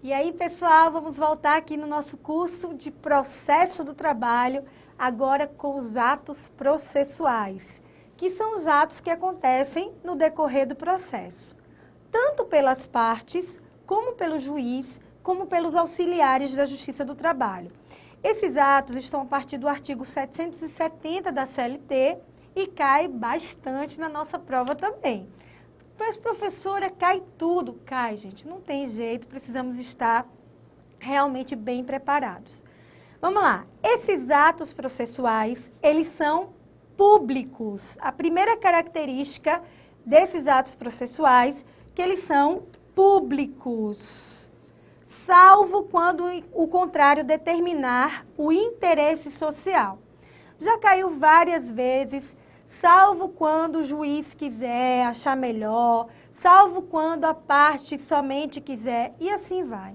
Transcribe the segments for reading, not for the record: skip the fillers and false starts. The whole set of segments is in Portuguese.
E aí, pessoal, vamos voltar aqui no nosso curso de processo do trabalho, agora com os atos processuais, que são os atos que acontecem no decorrer do processo, tanto pelas partes, como pelo juiz, como pelos auxiliares da Justiça do Trabalho. Esses atos estão a partir do artigo 770 da CLT e cai bastante na nossa prova também. Mas, professora, cai tudo. Cai, gente, não tem jeito, precisamos estar realmente bem preparados. Vamos lá, esses atos processuais, eles são públicos. A primeira característica desses atos processuais, que eles são públicos, salvo quando o contrário determinar o interesse social. Já caiu várias vezes, salvo quando o juiz quiser achar melhor, salvo quando a parte somente quiser, e assim vai.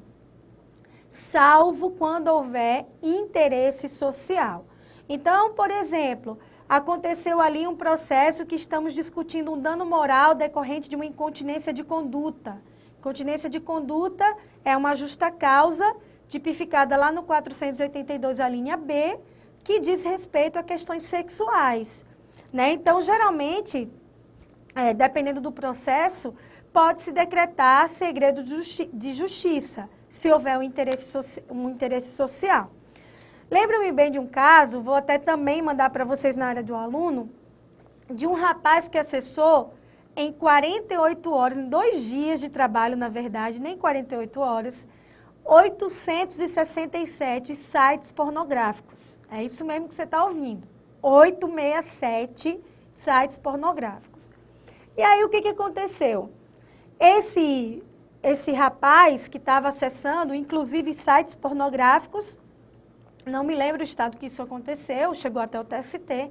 Salvo quando houver interesse social. Então, por exemplo, aconteceu ali um processo que estamos discutindo um dano moral decorrente de uma incontinência de conduta. Incontinência de conduta é uma justa causa tipificada lá no 482, a linha B, que diz respeito a questões sexuais. Né? Então, geralmente, dependendo do processo, pode-se decretar segredo de justiça, se houver um interesse social. Lembro-me bem de um caso, vou até também mandar para vocês na área do aluno, de um rapaz que acessou em 48 horas, em 2 dias de trabalho, na verdade, nem 48 horas, 867 sites pornográficos. É isso mesmo que você está ouvindo. 867 sites pornográficos. E aí, o que aconteceu? Esse rapaz que estava acessando, inclusive sites pornográficos, não me lembro o estado que isso aconteceu, chegou até o TST,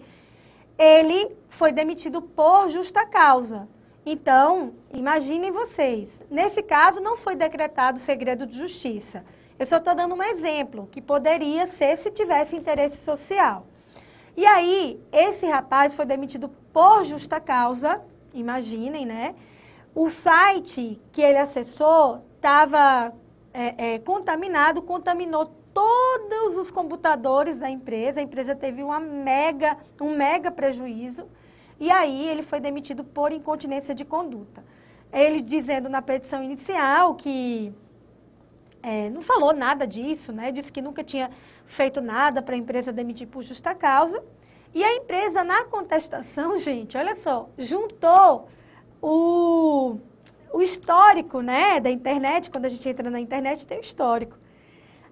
ele foi demitido por justa causa. Então, imaginem vocês, nesse caso não foi decretado segredo de justiça. Eu só estou dando um exemplo, que poderia ser se tivesse interesse social. E aí, esse rapaz foi demitido por justa causa, imaginem, né? O site que ele acessou estava contaminado, contaminou todos os computadores da empresa, a empresa teve um mega prejuízo, e aí ele foi demitido por incontinência de conduta. Ele dizendo na petição inicial que não falou nada disso, né? Disse que nunca tinha feito nada para a empresa demitir por justa causa. E a empresa, na contestação, gente, olha só, juntou o histórico, né, da internet. Quando a gente entra na internet, tem o histórico.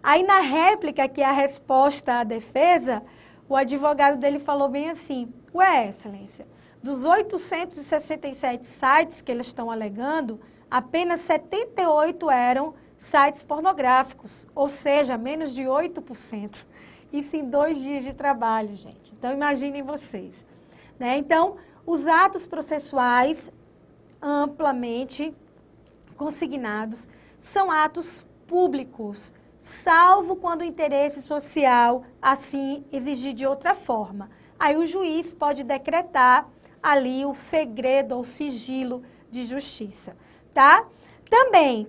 Aí, na réplica, que é a resposta à defesa, o advogado dele falou bem assim: ué, excelência, dos 867 sites que eles estão alegando, apenas 78 eram sites pornográficos, ou seja, menos de 8%. Isso em 2 dias de trabalho, gente. Então, imaginem vocês. Né? Então, os atos processuais amplamente consignados são atos públicos, salvo quando o interesse social assim exigir de outra forma. Aí o juiz pode decretar ali o segredo ou sigilo de justiça, tá? Também,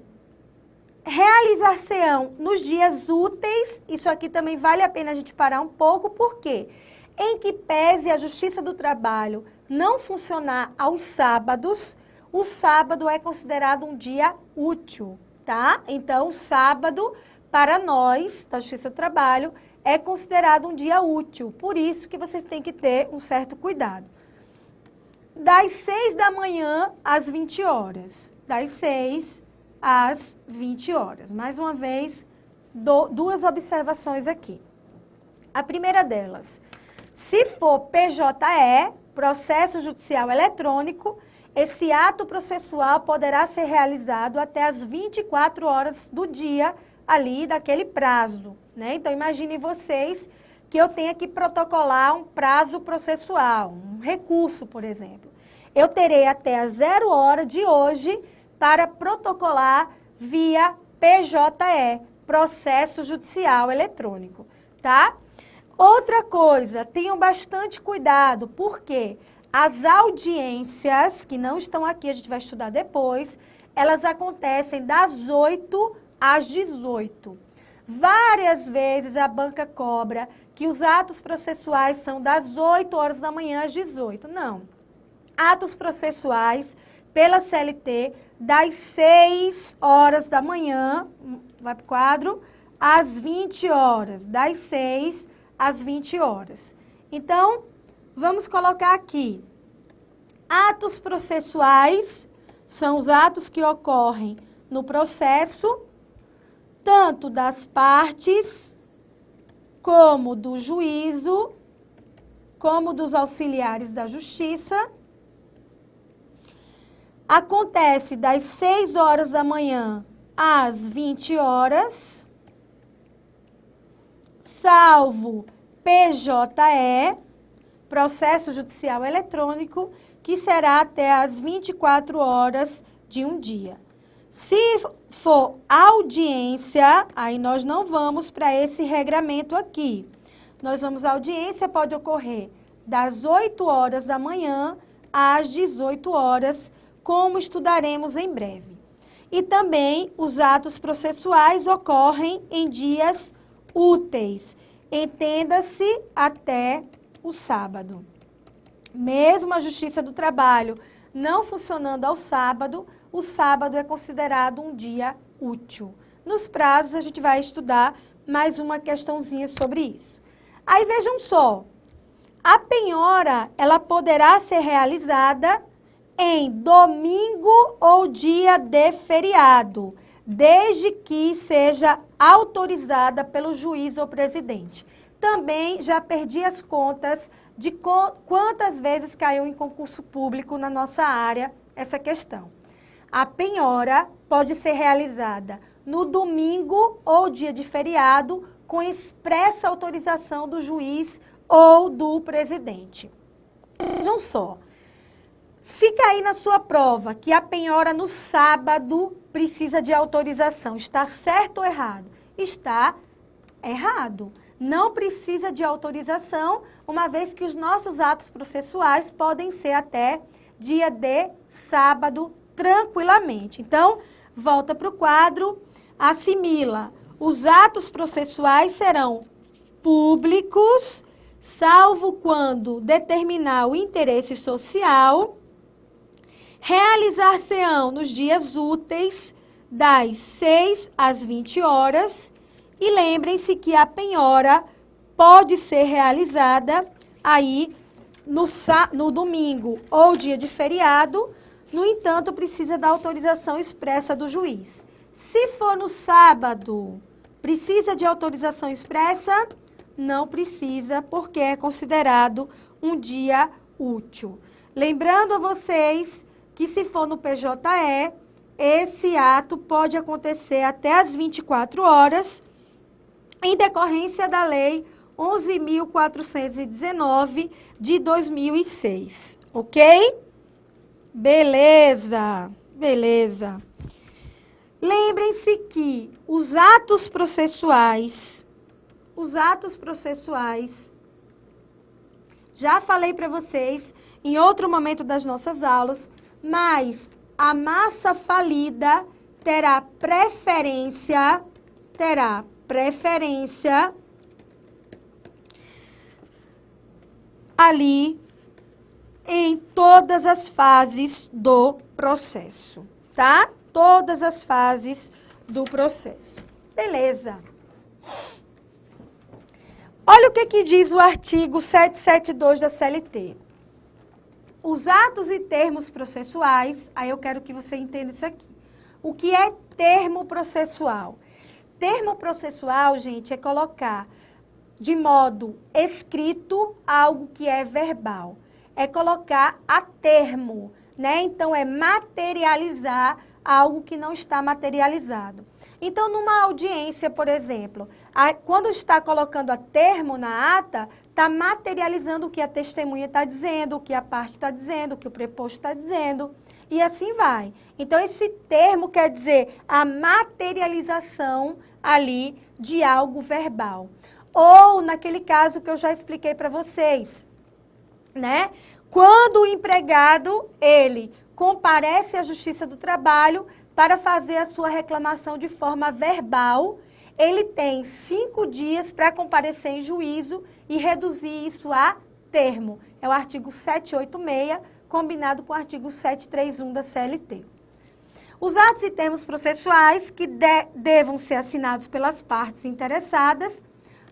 realizar-se-ão nos dias úteis, isso aqui também vale a pena a gente parar um pouco, por quê? Em que pese a Justiça do Trabalho não funcionar aos sábados, o sábado é considerado um dia útil, tá? Então, o sábado, para nós, da Justiça do Trabalho, é considerado um dia útil, por isso que vocês têm que ter um certo cuidado. Das 6 da manhã às 20 horas, das 6 às 20 horas. Mais uma vez, 2 observações aqui. A primeira delas, se for PJE, processo judicial eletrônico, esse ato processual poderá ser realizado até as 24 horas do dia ali daquele prazo, né? Então, imaginem vocês que eu tenha que protocolar um prazo processual, um recurso, por exemplo. Eu terei até as 0 hora de hoje para protocolar via PJE, Processo Judicial Eletrônico, tá? Outra coisa, tenham bastante cuidado, porque as audiências, que não estão aqui, a gente vai estudar depois, elas acontecem das 8 às 18. Várias vezes a banca cobra que os atos processuais são das 8 horas da manhã às 18. Não. Atos processuais pela CLT das 6 horas da manhã, vai para o quadro, às 20 horas. Das 6 às 20 horas. Então, vamos colocar aqui. Atos processuais são os atos que ocorrem no processo, tanto das partes, como do juízo, como dos auxiliares da justiça. Acontece das 6 horas da manhã às 20 horas, salvo PJE, Processo Judicial Eletrônico, que será até às 24 horas de um dia. Se for audiência, aí nós não vamos para esse regramento aqui. Nós vamos, a audiência pode ocorrer das 8 horas da manhã às 18 horas, como estudaremos em breve. E também os atos processuais ocorrem em dias úteis, entenda-se até o sábado. Mesmo a Justiça do Trabalho não funcionando ao sábado, o sábado é considerado um dia útil. Nos prazos, a gente vai estudar mais uma questãozinha sobre isso. Aí, vejam só, a penhora, ela poderá ser realizada em domingo ou dia de feriado, desde que seja autorizada pelo juiz ou presidente. Também já perdi as contas de quantas vezes caiu em concurso público na nossa área essa questão. A penhora pode ser realizada no domingo ou dia de feriado, com expressa autorização do juiz ou do presidente. Vejam só, se cair na sua prova que a penhora no sábado precisa de autorização, está certo ou errado? Está errado. Não precisa de autorização, uma vez que os nossos atos processuais podem ser até dia de sábado, tranquilamente. Então, volta para o quadro, assimila. Os atos processuais serão públicos, salvo quando determinar o interesse social, realizar-se-ão nos dias úteis, das 6 às 20 horas, e lembrem-se que a penhora pode ser realizada aí no domingo ou dia de feriado, no entanto, precisa da autorização expressa do juiz. Se for no sábado, precisa de autorização expressa? Não precisa, porque é considerado um dia útil. Lembrando a vocês que se for no PJE, esse ato pode acontecer até às 24 horas, em decorrência da Lei 11.419 de 2006, ok? Beleza, beleza. Lembrem-se que os atos processuais, já falei para vocês em outro momento das nossas aulas, mas a massa falida terá preferência ali em todas as fases do processo, tá? Todas as fases do processo. Beleza. Olha o que diz o artigo 772 da CLT. Os atos e termos processuais, aí eu quero que você entenda isso aqui. O que é termo processual? Termo processual, gente, é colocar de modo escrito algo que é verbal. É colocar a termo, né? Então, é materializar algo que não está materializado. Então, numa audiência, por exemplo, quando está colocando a termo na ata, está materializando o que a testemunha está dizendo, o que a parte está dizendo, o que o preposto está dizendo. e assim vai. Então, esse termo quer dizer a materialização ali de algo verbal. Ou, naquele caso que eu já expliquei para vocês, né? Quando o empregado, ele comparece à Justiça do Trabalho para fazer a sua reclamação de forma verbal, ele tem 5 dias para comparecer em juízo e reduzir isso a termo. É o artigo 786, combinado com o artigo 731 da CLT. Os atos e termos processuais que devam ser assinados pelas partes interessadas,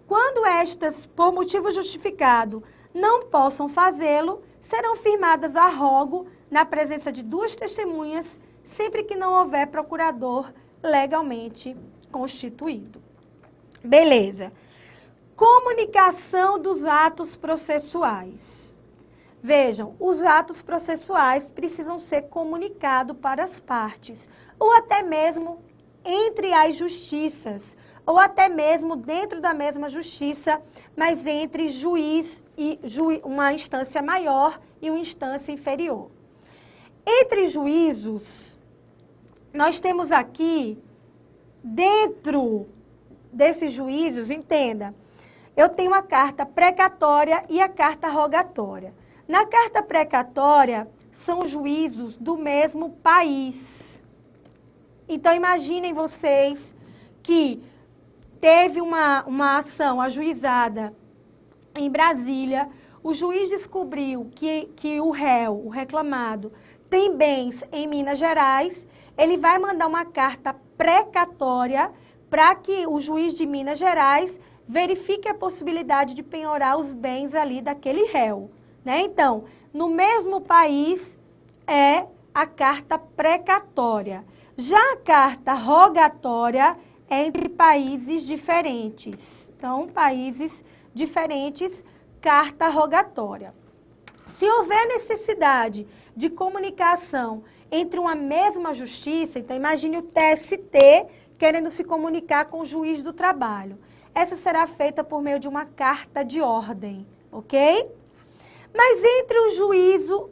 quando estas, por motivo justificado, não possam fazê-lo, serão firmadas a rogo na presença de 2 testemunhas, sempre que não houver procurador legalmente constituído. Beleza. Comunicação dos atos processuais. Vejam, os atos processuais precisam ser comunicados para as partes, ou até mesmo entre as justiças, ou até mesmo dentro da mesma justiça, mas entre juiz e uma instância maior e uma instância inferior. Entre juízos, nós temos aqui, dentro desses juízos, entenda, eu tenho a carta precatória e a carta rogatória. Na carta precatória, são juízos do mesmo país. Então, imaginem vocês que teve uma ação ajuizada em Brasília, o juiz descobriu que o réu, o reclamado, tem bens em Minas Gerais, ele vai mandar uma carta precatória para que o juiz de Minas Gerais verifique a possibilidade de penhorar os bens ali daquele réu, né? Então, no mesmo país é a carta precatória. Já a carta rogatória é entre países diferentes. Então, países diferentes, carta rogatória. Se houver necessidade de comunicação entre uma mesma justiça, então imagine o TST querendo se comunicar com o juiz do trabalho. Essa será feita por meio de uma carta de ordem, ok? Mas entre o juízo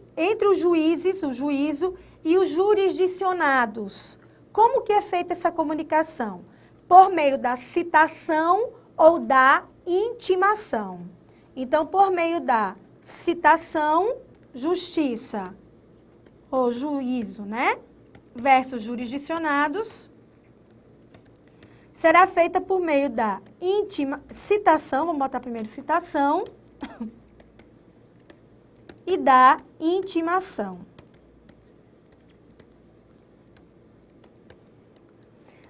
e os jurisdicionados, como que é feita essa comunicação? Por meio da citação ou da intimação. Então, por meio da citação, justiça, ou juízo, né? Versus jurisdicionados, será feita por meio da citação, vamos botar primeiro citação, e da intimação.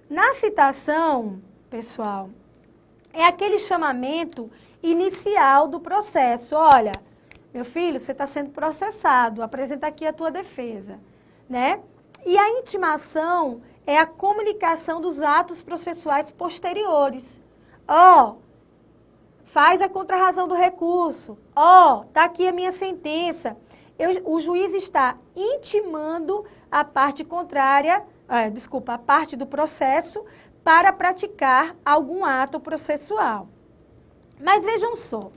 Na citação, pessoal, é aquele chamamento inicial do processo. Olha, meu filho, você está sendo processado, apresenta aqui a tua defesa, né? E a intimação é a comunicação dos atos processuais posteriores. Faz a contrarrazão do recurso. Tá aqui a minha sentença. O juiz está intimando a parte contrária, a parte do processo para praticar algum ato processual. Mas vejam só,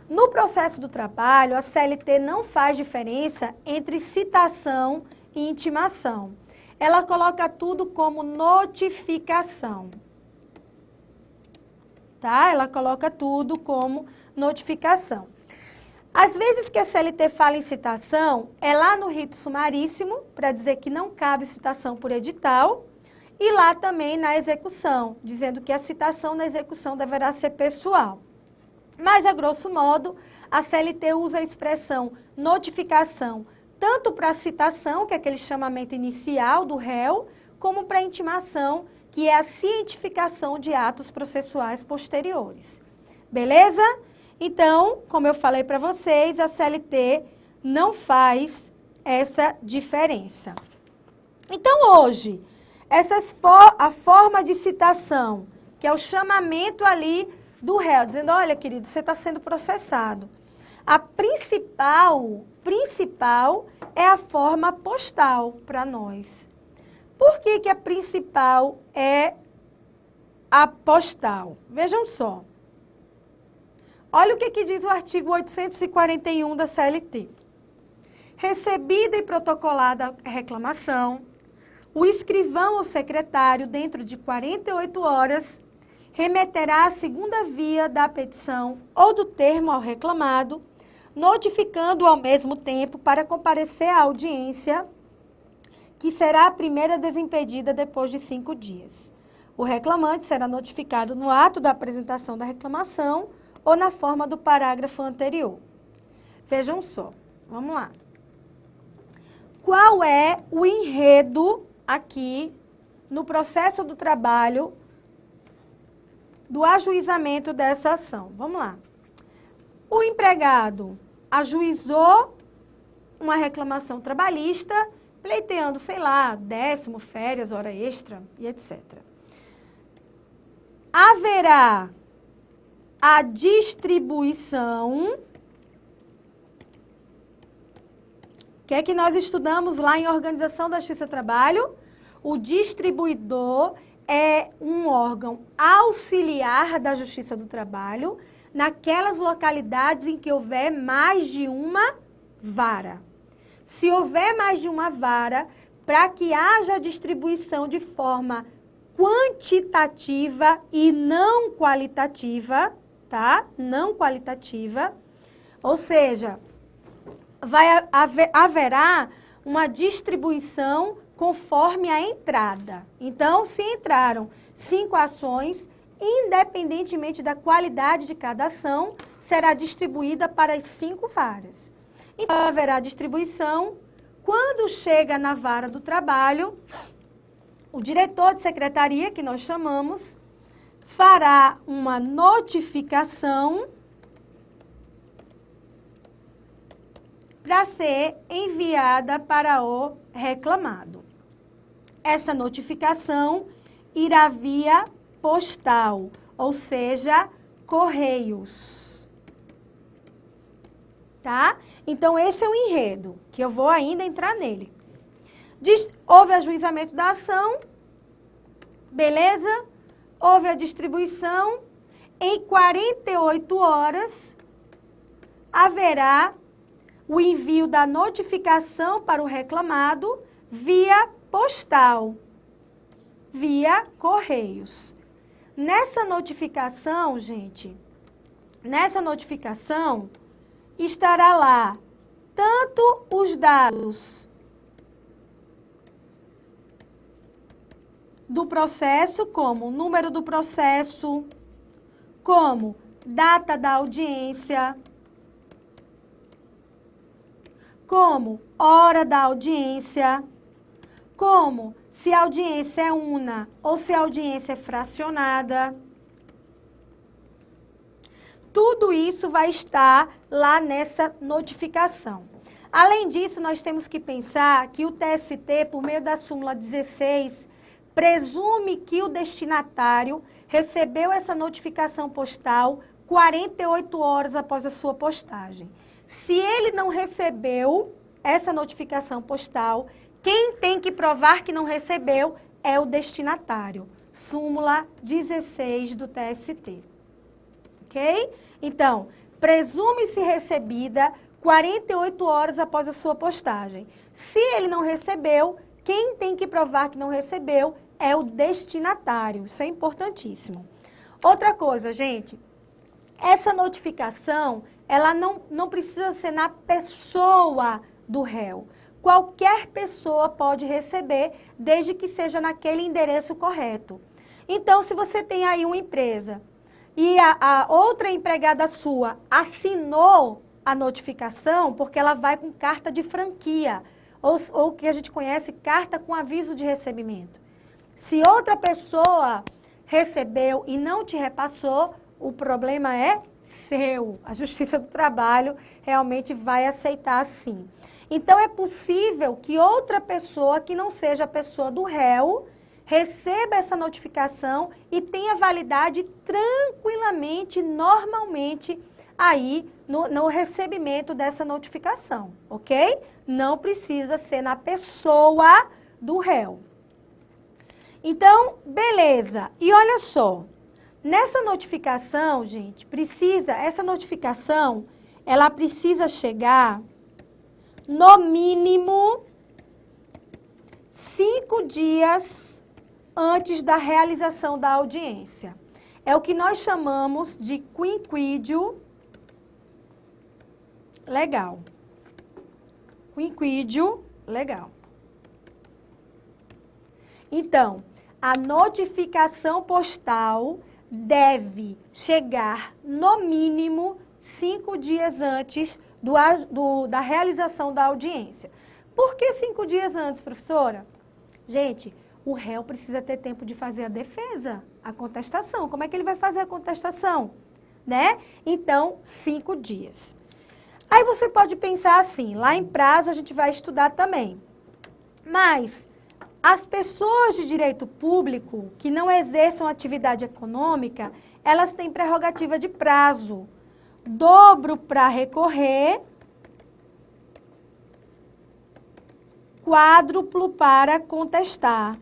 no processo do trabalho, a CLT não faz diferença entre citação e intimação. Ela coloca tudo como notificação. Tá? Ela coloca tudo como notificação. Às vezes que a CLT fala em citação, é lá no rito sumaríssimo, para dizer que não cabe citação por edital, e lá também na execução, dizendo que a citação na execução deverá ser pessoal. Mas, a grosso modo, a CLT usa a expressão notificação tanto para a citação, que é aquele chamamento inicial do réu, como para a intimação, que é a cientificação de atos processuais posteriores. Beleza? Então, como eu falei para vocês, a CLT não faz essa diferença. Então, hoje, a forma de citação, que é o chamamento ali do réu, dizendo, olha, querido, você está sendo processado. A principal é a forma postal para nós. Por que que a principal é a postal? Vejam só. Olha o que diz o artigo 841 da CLT. Recebida e protocolada a reclamação, o escrivão ou secretário, dentro de 48 horas, remeterá a segunda via da petição ou do termo ao reclamado, notificando ao mesmo tempo para comparecer à audiência, que será a primeira desimpedida depois de 5 dias. O reclamante será notificado no ato da apresentação da reclamação ou na forma do parágrafo anterior. Vejam só, vamos lá. Qual é o enredo aqui no processo do trabalho do ajuizamento dessa ação? Vamos lá. O empregado ajuizou uma reclamação trabalhista, pleiteando, sei lá, 10º, férias, hora extra e etc. Haverá a distribuição. O que é que nós estudamos lá em Organização da Justiça do Trabalho? O distribuidor é um órgão auxiliar da Justiça do Trabalho naquelas localidades em que houver mais de uma vara. Se houver mais de uma vara, para que haja distribuição de forma quantitativa e não qualitativa, tá? Não qualitativa, ou seja, haverá uma distribuição conforme a entrada. Então, se entraram 5 ações, independentemente da qualidade de cada ação, será distribuída para as 5 varas. Então, haverá distribuição. Quando chega na vara do trabalho, o diretor de secretaria, que nós chamamos, fará uma notificação para ser enviada para o reclamado. Essa notificação irá via postal, ou seja, correios. Tá? Então, esse é o enredo, que eu vou ainda entrar nele. Houve ajuizamento da ação, beleza? Houve a distribuição. Em 48 horas, haverá o envio da notificação para o reclamado via postal, via correios. Nessa notificação, gente, estará lá tanto os dados do processo, como o número do processo, como data da audiência, como hora da audiência, como se a audiência é una ou se a audiência é fracionada. Tudo isso vai estar lá nessa notificação. Além disso, nós temos que pensar que o TST, por meio da súmula 16, presume que o destinatário recebeu essa notificação postal 48 horas após a sua postagem. Se ele não recebeu essa notificação postal, quem tem que provar que não recebeu é o destinatário. Súmula 16 do TST. Ok? Então, presume-se recebida 48 horas após a sua postagem. Se ele não recebeu, quem tem que provar que não recebeu é o destinatário. Isso é importantíssimo. Outra coisa, gente, essa notificação, ela não precisa ser na pessoa do réu. Qualquer pessoa pode receber, desde que seja naquele endereço correto. Então, se você tem aí uma empresa e a outra empregada sua assinou a notificação, porque ela vai com carta de franquia, ou o que a gente conhece, carta com aviso de recebimento. Se outra pessoa recebeu e não te repassou, o problema é seu. A Justiça do Trabalho realmente vai aceitar sim. Então, é possível que outra pessoa, que não seja a pessoa do réu, receba essa notificação e tenha validade tranquilamente, normalmente, aí no recebimento dessa notificação, ok? Não precisa ser na pessoa do réu. Então, beleza. E olha só, nessa notificação, gente, essa notificação, ela precisa chegar no mínimo 5 dias antes da realização da audiência. É o que nós chamamos de quinquídio legal. Quinquídio legal. Então, a notificação postal deve chegar no mínimo 5 dias antes da realização da audiência. Por que 5 dias antes, professora? Gente, o réu precisa ter tempo de fazer a defesa, a contestação. Como é que ele vai fazer a contestação? Né? Então, 5 dias. Aí você pode pensar assim, lá em prazo a gente vai estudar também. Mas as pessoas de direito público que não exerçam atividade econômica, elas têm prerrogativa de prazo. Dobro para recorrer, quádruplo para contestar.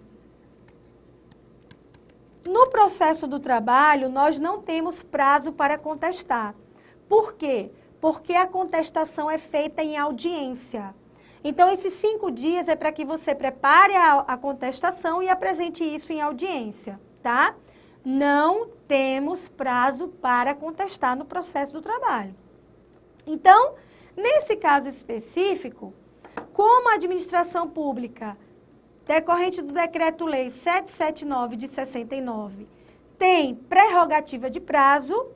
No processo do trabalho, nós não temos prazo para contestar. Por quê? Porque a contestação é feita em audiência. Então, esses 5 dias é para que você prepare a contestação e apresente isso em audiência, tá? Não temos prazo para contestar no processo do trabalho. Então, nesse caso específico, como a administração pública, decorrente do Decreto-Lei 779 de 69, tem prerrogativa de prazo,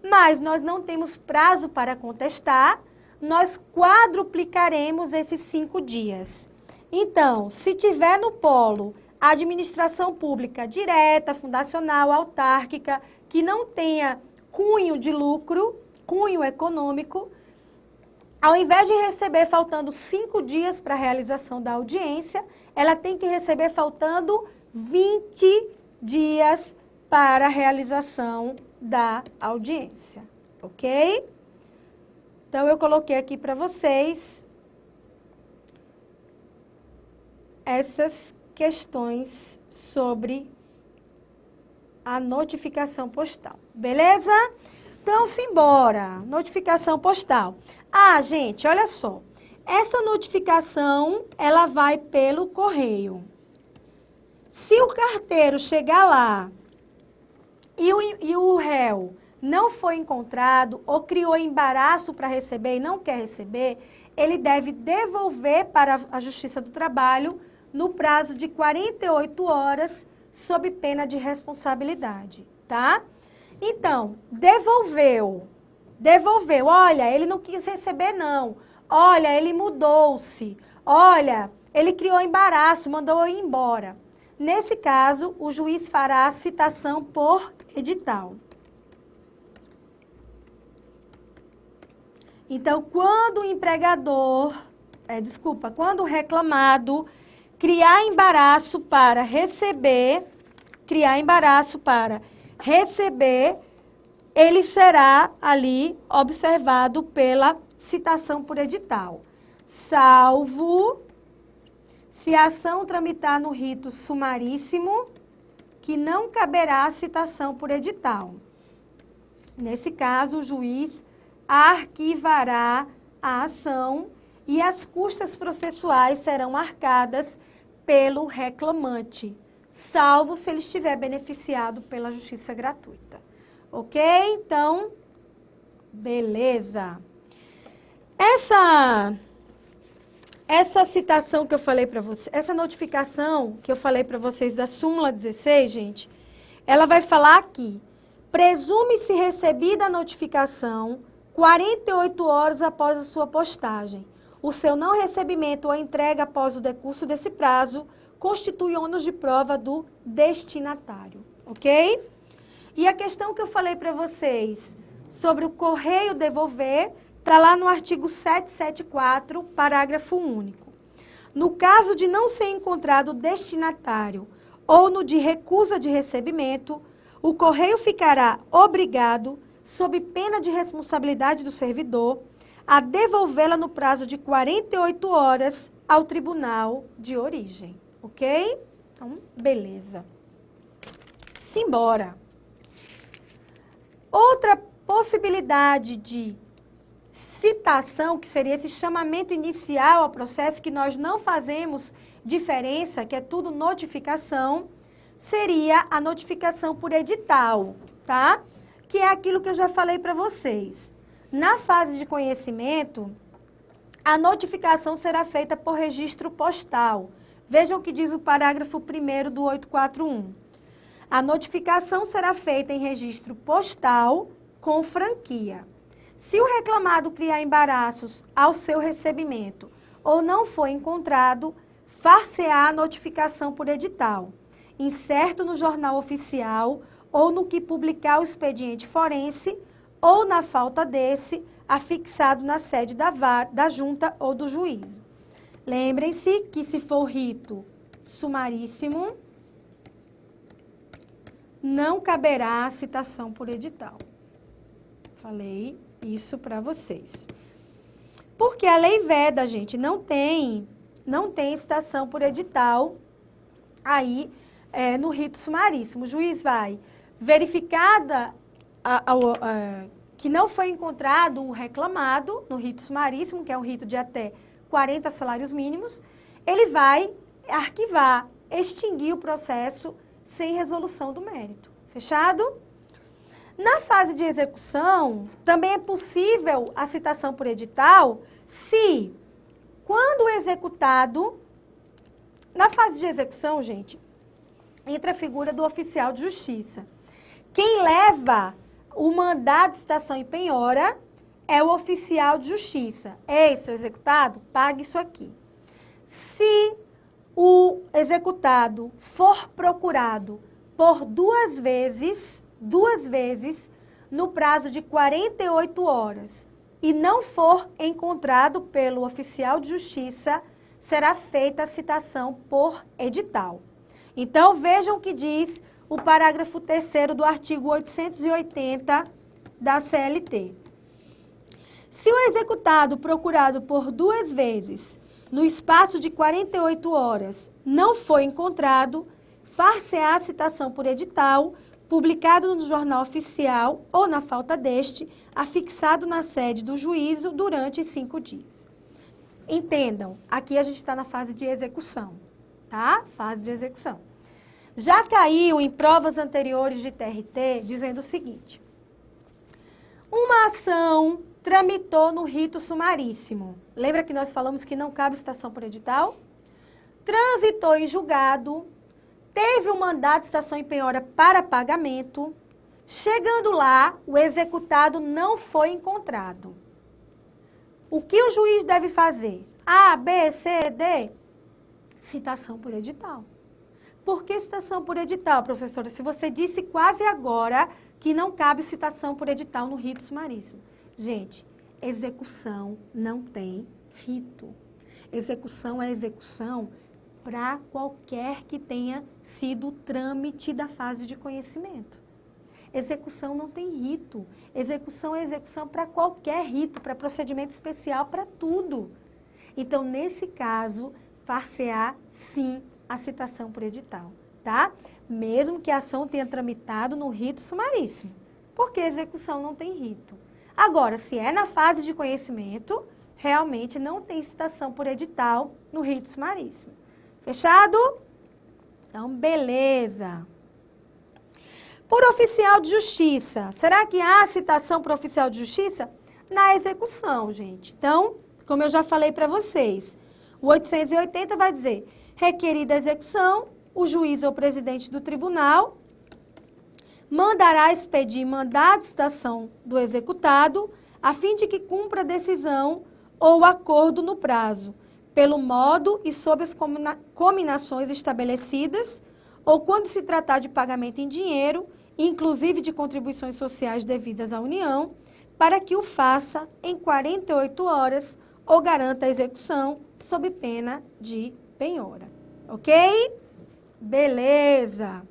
mas nós não temos prazo para contestar, nós quadruplicaremos esses 5 dias. Então, se tiver no polo administração pública direta, fundacional, autárquica, que não tenha cunho de lucro, cunho econômico, ao invés de receber faltando 5 dias para a realização da audiência, ela tem que receber faltando 20 dias para a realização da audiência, ok? Então, eu coloquei aqui para vocês essas questões sobre a notificação postal, beleza? Então, simbora, notificação postal. Ah, gente, olha só, essa notificação, ela vai pelo correio. Se o carteiro chegar lá e o réu não foi encontrado ou criou embaraço para receber e não quer receber, ele deve devolver para a Justiça do Trabalho no prazo de 48 horas, sob pena de responsabilidade, tá? Então, devolveu, olha, ele não quis receber não, olha, ele mudou-se, olha, ele criou embaraço, mandou eu ir embora. Nesse caso, o juiz fará a citação por edital. Então, quando o empregador, quando o reclamado criar embaraço para receber, ele será ali observado pela citação por edital, salvo se a ação tramitar no rito sumaríssimo, que não caberá a citação por edital. Nesse caso, o juiz arquivará a ação e as custas processuais serão arcadas pelo reclamante, salvo se ele estiver beneficiado pela justiça gratuita. Ok? Então, beleza. Essa citação que eu falei para vocês, essa notificação que eu falei para vocês da súmula 16, gente, ela vai falar aqui, presume-se recebida a notificação 48 horas após a sua postagem. O seu não recebimento ou entrega após o decurso desse prazo constitui ônus de prova do destinatário, ok? E a questão que eu falei para vocês sobre o correio devolver está lá no artigo 774, parágrafo único. No caso de não ser encontrado o destinatário ou no de recusa de recebimento, o correio ficará obrigado, sob pena de responsabilidade do servidor, a devolvê-la no prazo de 48 horas ao tribunal de origem, ok? Então, beleza. Simbora. Outra possibilidade de citação, que seria esse chamamento inicial ao processo, que nós não fazemos diferença, que é tudo notificação, seria a notificação por edital, tá? Que é aquilo que eu já falei para vocês. Na fase de conhecimento, a notificação será feita por registro postal. Vejam o que diz o parágrafo 1º do 841. A notificação será feita em registro postal com franquia. Se o reclamado criar embaraços ao seu recebimento ou não for encontrado, far-se-á a notificação por edital, incerto no jornal oficial ou no que publicar o expediente forense, ou, na falta desse, afixado na sede da junta ou do juízo. Lembrem-se que, se for rito sumaríssimo, não caberá citação por edital. Falei isso para vocês. Porque a lei veda, gente, não tem citação por edital aí no rito sumaríssimo. O juiz vai, verificada que não foi encontrado o reclamado no rito sumaríssimo, que é um rito de até 40 salários mínimos, ele vai arquivar, extinguir o processo sem resolução do mérito. Fechado? Na fase de execução, também é possível a citação por edital se, quando o executado... Na fase de execução, gente, entra a figura do oficial de justiça. Quem leva o mandado de citação e penhora é o oficial de justiça. Ei, seu executado, pague isso aqui. Se o executado for procurado por duas vezes, no prazo de 48 horas, e não for encontrado pelo oficial de justiça, será feita a citação por edital. Então, vejam o que diz o parágrafo 3º do artigo 880 da CLT. Se o executado procurado por duas vezes, no espaço de 48 horas, não for encontrado, far-se-á a citação por edital, publicado no Jornal Oficial ou, na falta deste, afixado na sede do juízo durante 5 dias. Entendam, aqui a gente está na fase de execução, tá? Fase de execução. Já caiu em provas anteriores de TRT dizendo o seguinte: uma ação tramitou no rito sumaríssimo. Lembra que nós falamos que não cabe citação por edital? Transitou em julgado, teve um mandado de citação em penhora para pagamento. Chegando lá, o executado não foi encontrado. O que o juiz deve fazer? A, B, C, D? Citação por edital. Por que citação por edital, professora? Se você disse quase agora que não cabe citação por edital no rito sumaríssimo. Gente, execução não tem rito. Execução é execução para qualquer que tenha sido o trâmite da fase de conhecimento. Execução não tem rito. Execução é execução para qualquer rito, para procedimento especial, para tudo. Então, nesse caso, far-se-á, sim, a citação por edital, tá? Mesmo que a ação tenha tramitado no rito sumaríssimo, porque execução não tem rito. Agora, se é na fase de conhecimento, realmente não tem citação por edital no rito sumaríssimo. Fechado? Então, beleza. Por oficial de justiça, será que há citação por oficial de justiça? Na execução, gente. Então, como eu já falei para vocês, o 880 vai dizer: requerida a execução, o juiz ou presidente do tribunal mandará expedir mandado de citação do executado, a fim de que cumpra a decisão ou acordo no prazo, pelo modo e sob as cominações estabelecidas, ou quando se tratar de pagamento em dinheiro, inclusive de contribuições sociais devidas à União, para que o faça em 48 horas ou garanta a execução sob pena de penhora. Ok? Beleza.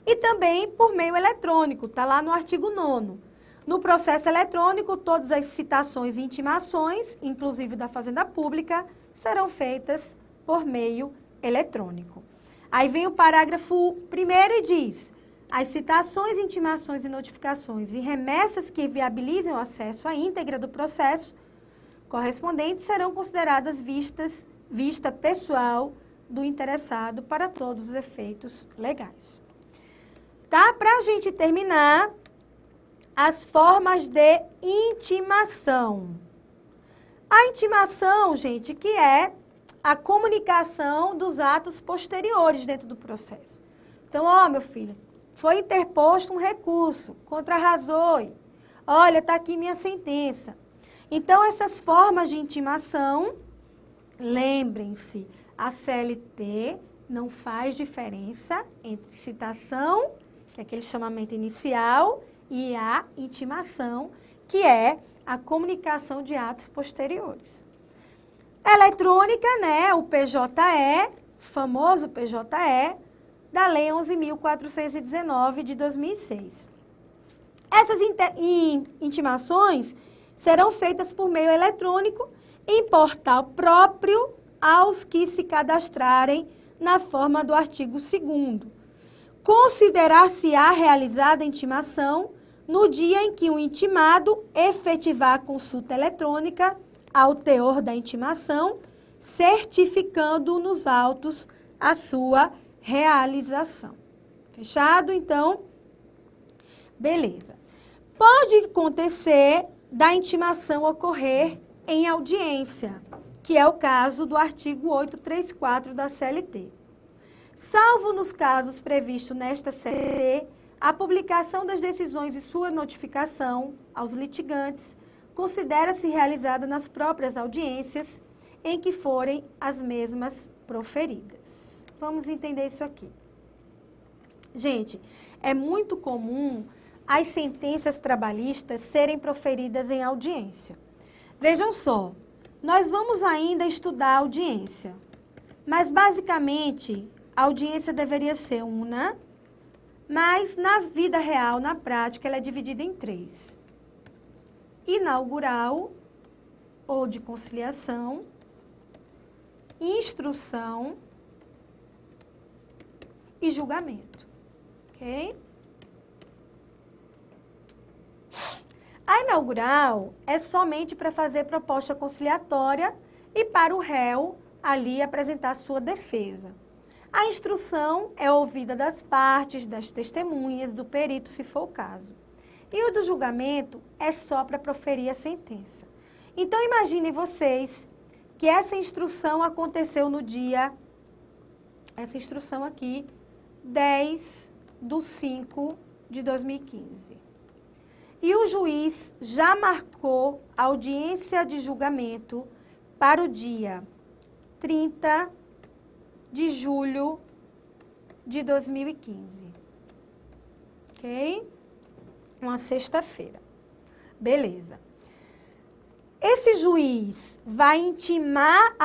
E também por meio eletrônico, está lá no artigo 9º. No processo eletrônico, todas as citações e intimações, inclusive da Fazenda Pública, serão feitas por meio eletrônico. Aí vem o parágrafo 1º e diz: As citações, intimações e notificações e remessas que viabilizem o acesso à íntegra do processo correspondente serão consideradas vista pessoal do interessado para todos os efeitos legais. Tá? Para a gente terminar, as formas de intimação. A intimação, gente, que é a comunicação dos atos posteriores dentro do processo. Então, ó, meu filho, foi interposto um recurso contra a Razoe. Olha, está aqui minha sentença. Então, essas formas de intimação, lembrem-se, a CLT não faz diferença entre citação, que é aquele chamamento inicial, e a intimação, que é a comunicação de atos posteriores. Eletrônica, né, o PJE, famoso PJE, da Lei 11.419 de 2006. Essas intimações serão feitas por meio eletrônico em portal próprio aos que se cadastrarem na forma do artigo 2º. Considerar-se-á realizada a intimação no dia em que o intimado efetivar a consulta eletrônica ao teor da intimação, certificando nos autos a sua realização. Fechado? Então, beleza. Pode acontecer da intimação ocorrer em audiência, que é o caso do artigo 834 da CLT. Salvo nos casos previstos nesta CLT, a publicação das decisões e sua notificação aos litigantes considera-se realizada nas próprias audiências em que forem as mesmas proferidas. Vamos entender isso aqui. Gente, é muito comum as sentenças trabalhistas serem proferidas em audiência. Vejam só, nós vamos ainda estudar a audiência, mas basicamente a audiência deveria ser una, mas na vida real, na prática, ela é dividida em 3. Inaugural ou de conciliação, instrução e julgamento, ok? A inaugural é somente para fazer proposta conciliatória e para o réu ali apresentar sua defesa. A instrução é ouvida das partes, das testemunhas, do perito, se for o caso. E o do julgamento é só para proferir a sentença. Então, imaginem vocês que essa instrução aconteceu no dia, essa instrução aqui, 10/5/2015. E o juiz já marcou a audiência de julgamento para o dia 30 de julho de 2015. Ok? Uma sexta-feira. Beleza. Esse juiz vai intimar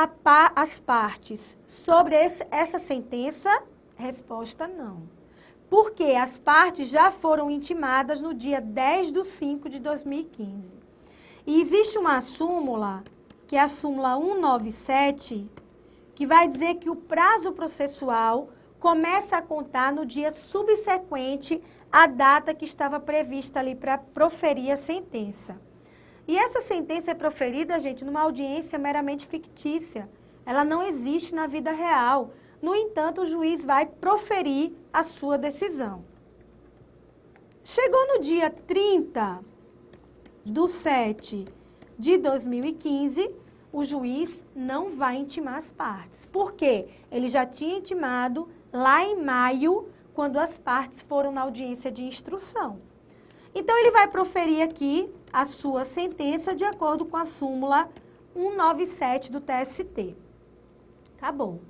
as partes sobre essa sentença? Resposta não. Porque as partes já foram intimadas no dia 10/5/2015. E existe uma súmula, que é a súmula 197, que vai dizer que o prazo processual começa a contar no dia subsequente à data que estava prevista ali para proferir a sentença. E essa sentença é proferida, gente, numa audiência meramente fictícia. Ela não existe na vida real. No entanto, o juiz vai proferir a sua decisão. Chegou no dia 30/7/2015, o juiz não vai intimar as partes. Por quê? Ele já tinha intimado lá em maio, quando as partes foram na audiência de instrução. Então, ele vai proferir aqui a sua sentença de acordo com a súmula 197 do TST. Acabou.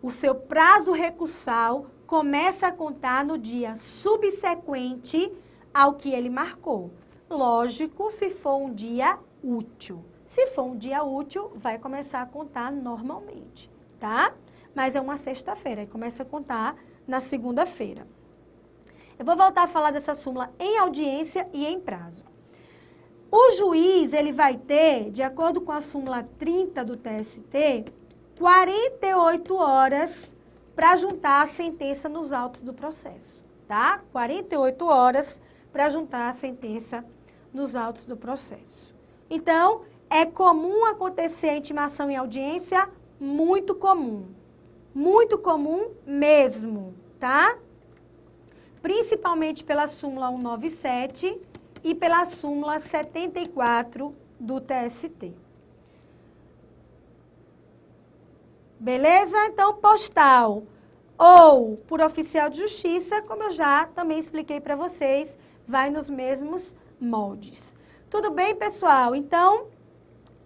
O seu prazo recursal começa a contar no dia subsequente ao que ele marcou. Lógico, se for um dia útil. Se for um dia útil, vai começar a contar normalmente, tá? Mas é uma sexta-feira, aí começa a contar na segunda-feira. Eu vou voltar a falar dessa súmula em audiência e em prazo. O juiz, ele vai ter, de acordo com a súmula 30 do TST, 48 horas para juntar a sentença nos autos do processo, tá? 48 horas para juntar a sentença nos autos do processo. Então, é comum acontecer a intimação em audiência? Muito comum mesmo, tá? Principalmente pela súmula 197 e pela súmula 74 do TST. Beleza? Então, postal ou por oficial de justiça, como eu já também expliquei para vocês, vai nos mesmos moldes. Tudo bem, pessoal? Então,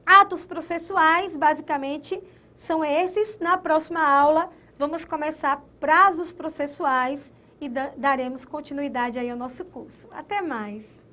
atos processuais, basicamente, são esses. Na próxima aula, vamos começar prazos processuais e daremos continuidade aí ao nosso curso. Até mais!